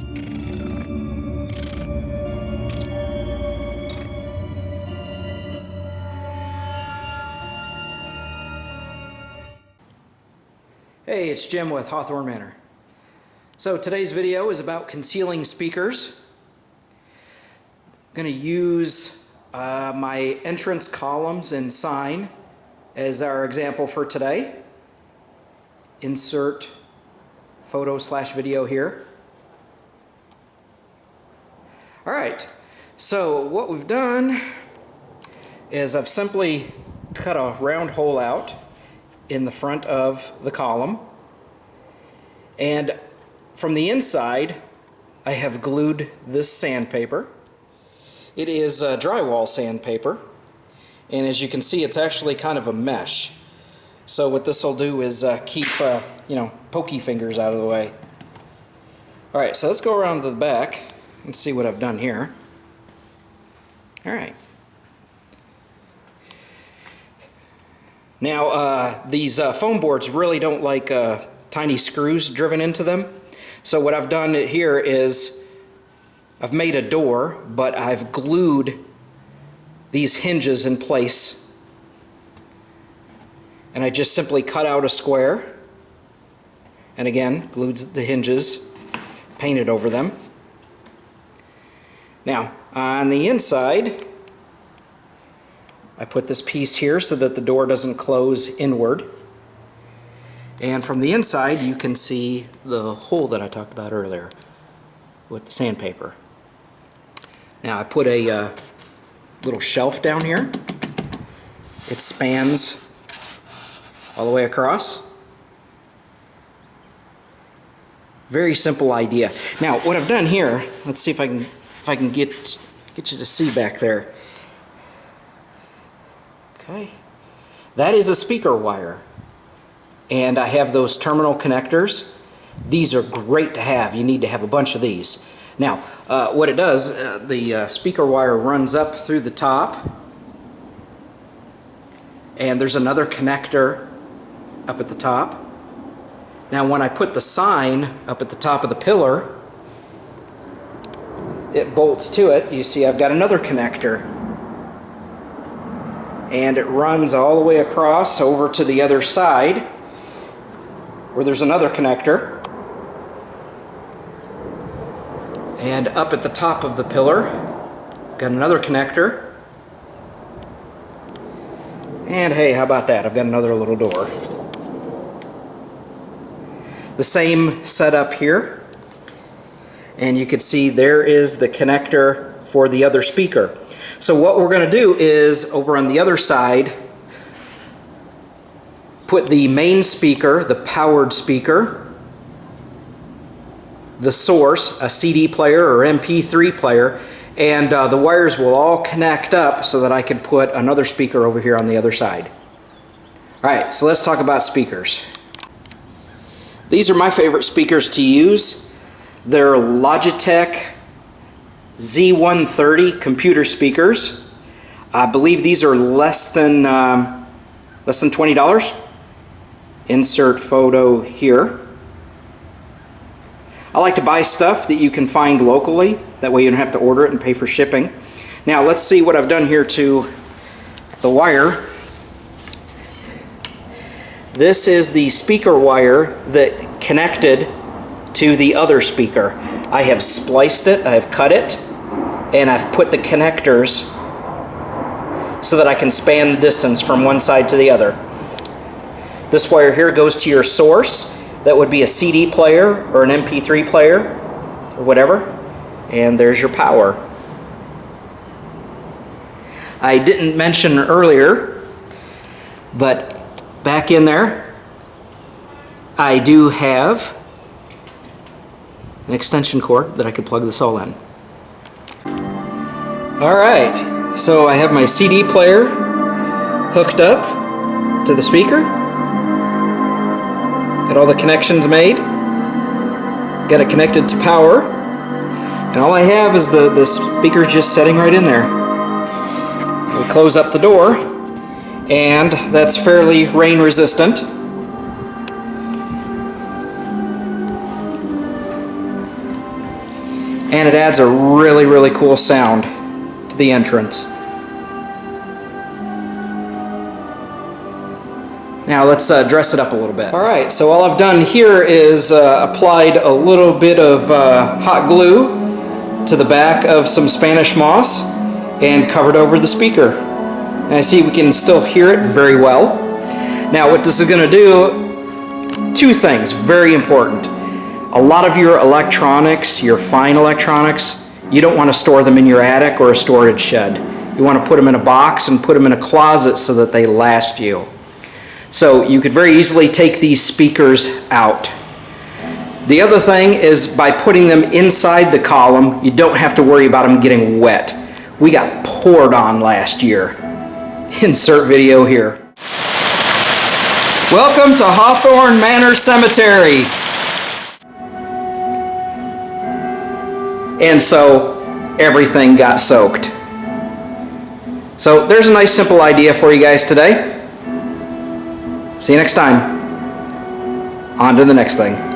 Hey, it's Jim with Hawthorne Manor. So today's video is about concealing speakers. I'm going to use my entrance columns and sign as our example for today. Insert photo/video here. Alright, so what we've done is I've simply cut a round hole out in the front of the column, and from the inside I have glued this sandpaper. It is drywall sandpaper, and as you can see it's actually kind of a mesh. So what this will do is keep pokey fingers out of the way. Alright, so let's go around to the back and see what I've done here. Alright. Now, these foam boards really don't like tiny screws driven into them. So what I've done here is I've made a door, but I've glued these hinges in place. And I just simply cut out a square, and again, glued the hinges, painted over them. Now, on the inside, I put this piece here so that the door doesn't close inward. And from the inside you can see the hole that I talked about earlier with the sandpaper. Now I put a little shelf down here. It spans all the way across. Very simple idea. Now what I've done here, let's see if I can get you to see back there. Okay, that is a speaker wire, and I have those terminal connectors. These are great to have. You need to have a bunch of these. Now, what it does, the speaker wire runs up through the top, and there's another connector up at the top. Now, when I put the sign up at the top of the pillar, it bolts to it. You see, I've got another connector. And it runs all the way across over to the other side where there's another connector. And up at the top of the pillar, got another connector. And hey, how about that? I've got another little door. The same setup here. And you can see there is the connector for the other speaker. So what we're going to do is, over on the other side, put the main speaker, the powered speaker, the source, a CD player or MP3 player, and the wires will all connect up so that I can put another speaker over here on the other side. Alright, so let's talk about speakers. These are my favorite speakers to use. They're Logitech Z130 computer speakers. I believe these are less than $20. Insert photo here. I like to buy stuff that you can find locally. That way you don't have to order it and pay for shipping. Now let's see what I've done here to the wire. This is the speaker wire that connected to the other speaker. I have spliced it, I have cut it, and I've put the connectors so that I can span the distance from one side to the other. This wire here goes to your source. That would be a CD player or an MP3 player or whatever. And there's your power. I didn't mention earlier, but back in there I do have an extension cord that I could plug this all in. Alright, so I have my CD player hooked up to the speaker. Got all the connections made. Got it connected to power. And all I have is the speaker's just sitting right in there. We close up the door, and that's fairly rain resistant. and it adds a really, really cool sound to the entrance. Now let's dress it up a little bit. Alright, so all I've done here is applied a little bit of hot glue to the back of some Spanish moss and covered over the speaker. And I see we can still hear it very well. Now what this is going to do, two things, very important. A lot of your electronics, your fine electronics, you don't want to store them in your attic or a storage shed. You want to put them in a box and put them in a closet so that they last you. So you could very easily take these speakers out. The other thing is by putting them inside the column, you don't have to worry about them getting wet. We got poured on last year. Insert video here. Welcome to Hawthorne Manor Cemetery. And so everything got soaked. So there's a nice simple idea for you guys today. See you next time. On to the next thing.